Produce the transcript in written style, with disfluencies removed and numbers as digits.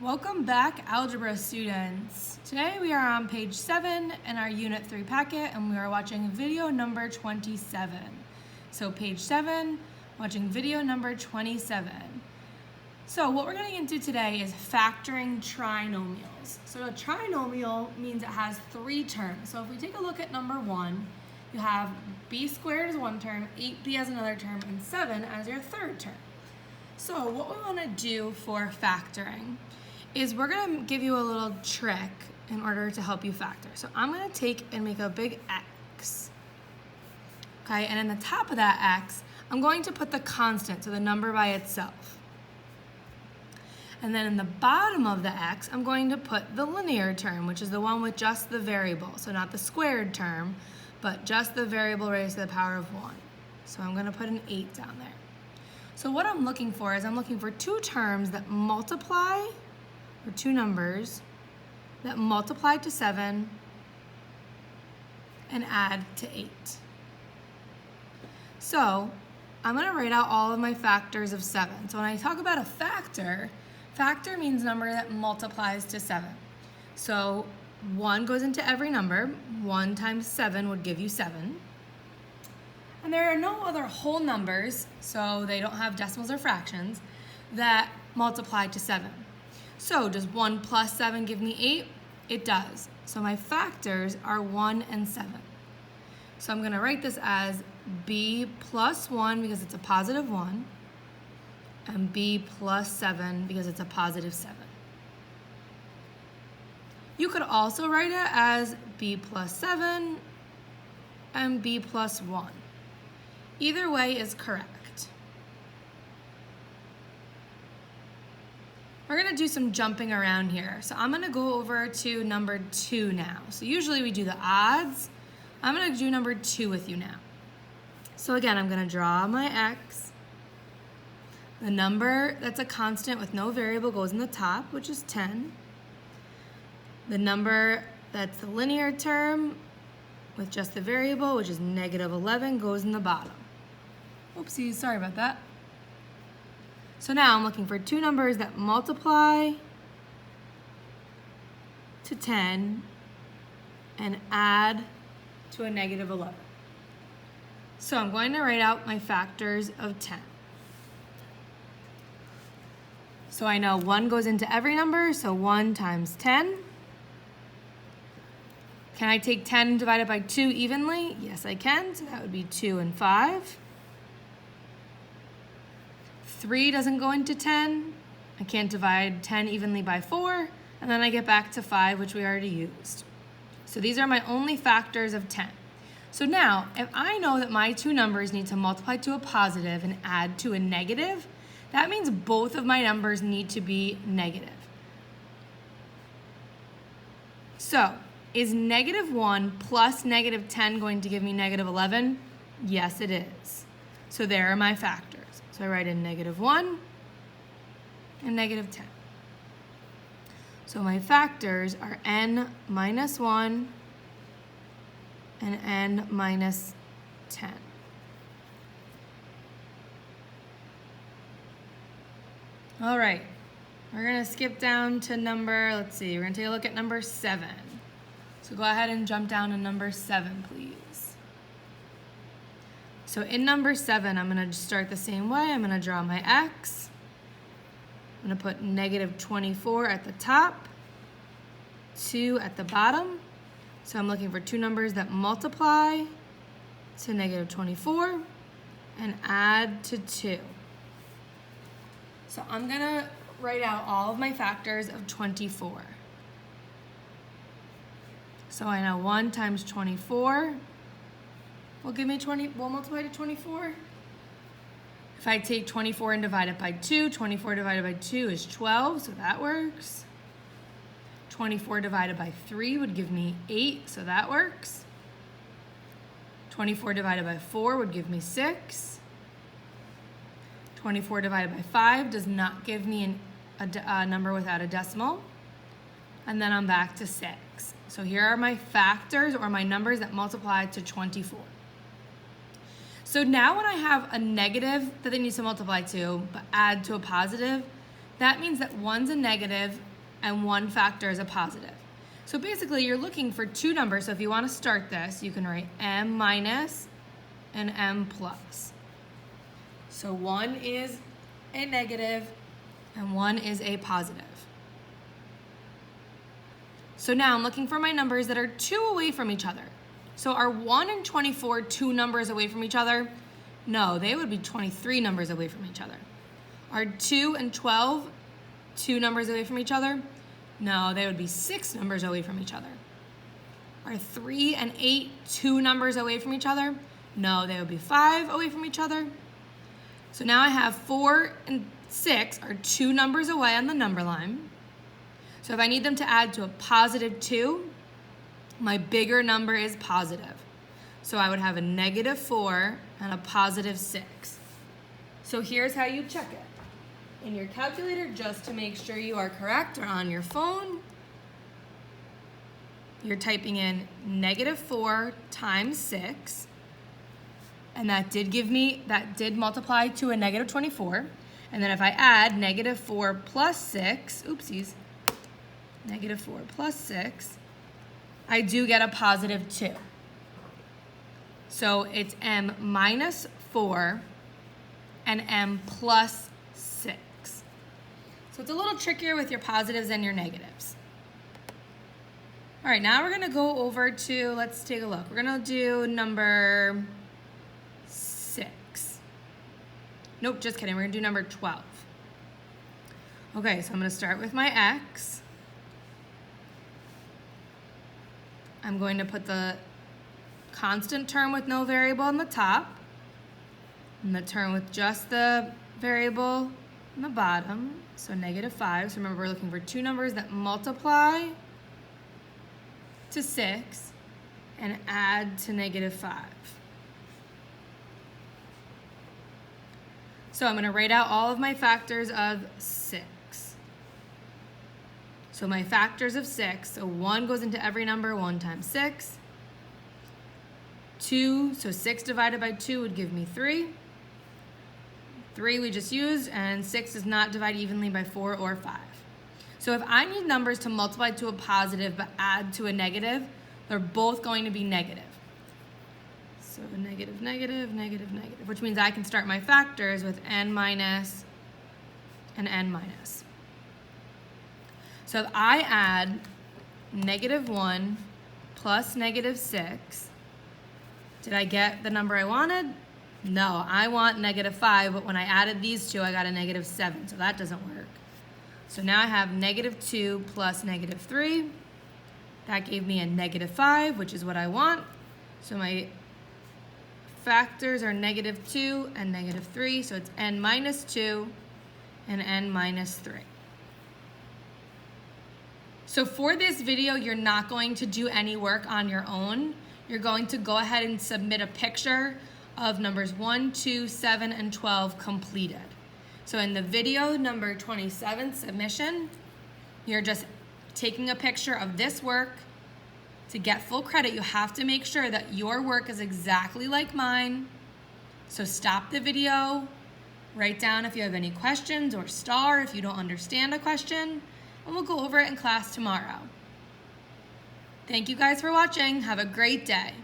Welcome back, algebra students. Today we are on page 7 in our Unit 3 packet and we are watching video number 27. So page 7, watching video number 27. So what we're getting into today is factoring trinomials. So a trinomial means it has 3 terms. So if we take a look at number 1, you have b squared as one term, 8b as another term, and 7 as your third term. So what we want to do for factoring is we're going to give you a little trick in order to help you factor. So I'm going to take and make a big X. Okay, and in the top of that X, I'm going to put the constant, so the number by itself. And then in the bottom of the X, I'm going to put the linear term, which is the one with just the variable. So not the squared term, but just the variable raised to the power of 1. So I'm going to put an 8 down there. So what I'm looking for is I'm looking for 2 terms that multiply, or 2 numbers that multiply to 7 and add to 8. So I'm going to write out all of my factors of 7. So when I talk about a factor, factor means number that multiplies to 7. So 1 goes into every number. 1 times 7 would give you 7. And there are no other whole numbers, so they don't have decimals or fractions, that multiply to 7. So does 1 plus 7 give me 8? It does. So my factors are 1 and 7. So I'm going to write this as b plus 1 because it's a positive 1, and b plus 7 because it's a positive 7. You could also write it as b plus 7 and b plus 1. Either way is correct. We're going to do some jumping around here. So I'm going to go over to number 2 now. So usually we do the odds. I'm going to do number 2 with you now. So again, I'm going to draw my X. The number that's a constant with no variable goes in the top, which is 10. The number that's the linear term with just the variable, which is negative 11, goes in the bottom. Oopsies, sorry about that. So now I'm looking for 2 numbers that multiply to 10 and add to a negative 11. So I'm going to write out my factors of 10. So I know 1 goes into every number, so 1 times 10. Can I take 10 and divide it by 2 evenly? Yes, I can. So that would be 2 and 5. 3 doesn't go into 10. I can't divide 10 evenly by 4. And then I get back to 5, which we already used. So these are my only factors of 10. So now, if I know that my 2 numbers need to multiply to a positive and add to a negative, that means both of my numbers need to be negative. So, is negative 1 plus negative 10 going to give me negative 11? Yes, it is. So there are my factors. So I write in negative 1 and negative 10. So my factors are n minus 1 and n minus 10. All right, we're going to skip down to number, let's see, we're going to take a look at number 7. So go ahead and jump down to number 7, please. So in number 7, I'm going to start the same way. I'm going to draw my X. I'm going to put negative 24 at the top, 2 at the bottom. So I'm looking for 2 numbers that multiply to negative 24 and add to 2. So I'm going to write out all of my factors of 24. So I know 1 times 24 will give me will multiply to 24. If I take 24 and divide it by 2, 24 divided by 2 is 12, so that works. 24 divided by 3 would give me 8, so that works. 24 divided by 4 would give me 6. 24 divided by 5 does not give me a number without a decimal. And then I'm back to 6. So here are my factors, or my numbers that multiply to 24. So now when I have a negative that they need to multiply to, but add to a positive, that means that one's a negative and one factor is a positive. So basically you're looking for two numbers. So if you want to start this, you can write m minus and m plus. So one is a negative and one is a positive. So now I'm looking for my numbers that are 2 away from each other. So are 1 and 24 two numbers away from each other? No, they would be 23 numbers away from each other. Are 2 and 12 two numbers away from each other? No, they would be 6 numbers away from each other. Are 3 and 8 two numbers away from each other? No, they would be 5 away from each other. So now I have 4 and 6 are two numbers away on the number line. So if I need them to add to a positive 2, my bigger number is positive. So I would have a negative 4 and a positive 6. So here's how you check it. In your calculator, just to make sure you are correct, or on your phone, you're typing in negative 4 times 6. And that did multiply to a negative 24. And then if I add negative 4 plus 6, oopsies, negative 4 plus 6, I do get a positive 2. So it's m minus 4 and m plus 6. So it's a little trickier with your positives and your negatives. All right, now we're gonna go over to, let's take a look. We're gonna do number 6. Nope, just kidding, we're gonna do number 12. Okay, so I'm gonna start with my x. I'm going to put the constant term with no variable on the top, and the term with just the variable on the bottom, so negative 5. So remember, we're looking for two numbers that multiply to 6 and add to negative 5. So I'm going to write out all of my factors of 6. So my factors of 6, so 1 goes into every number, 1 times 6. 2, so 6 divided by 2 would give me 3. 3 we just used, and 6 does not divide evenly by 4 or 5. So if I need numbers to multiply to a positive but add to a negative, they're both going to be negative. So negative, negative, negative, negative, which means I can start my factors with n minus and n minus. So if I add negative 1 plus negative 6, did I get the number I wanted? No, I want negative 5, but when I added these two, I got a negative 7, so that doesn't work. So now I have negative 2 plus negative 3. That gave me a negative 5, which is what I want. So my factors are negative 2 and negative 3, so it's n minus 2 and n minus 3. So for this video, you're not going to do any work on your own. You're going to go ahead and submit a picture of numbers 1, 2, 7, and 12 completed. So in the video number 27 submission, you're just taking a picture of this work. To get full credit, you have to make sure that your work is exactly like mine. So stop the video, write down if you have any questions, or star if you don't understand a question, and we'll go over it in class tomorrow. Thank you guys for watching. Have a great day.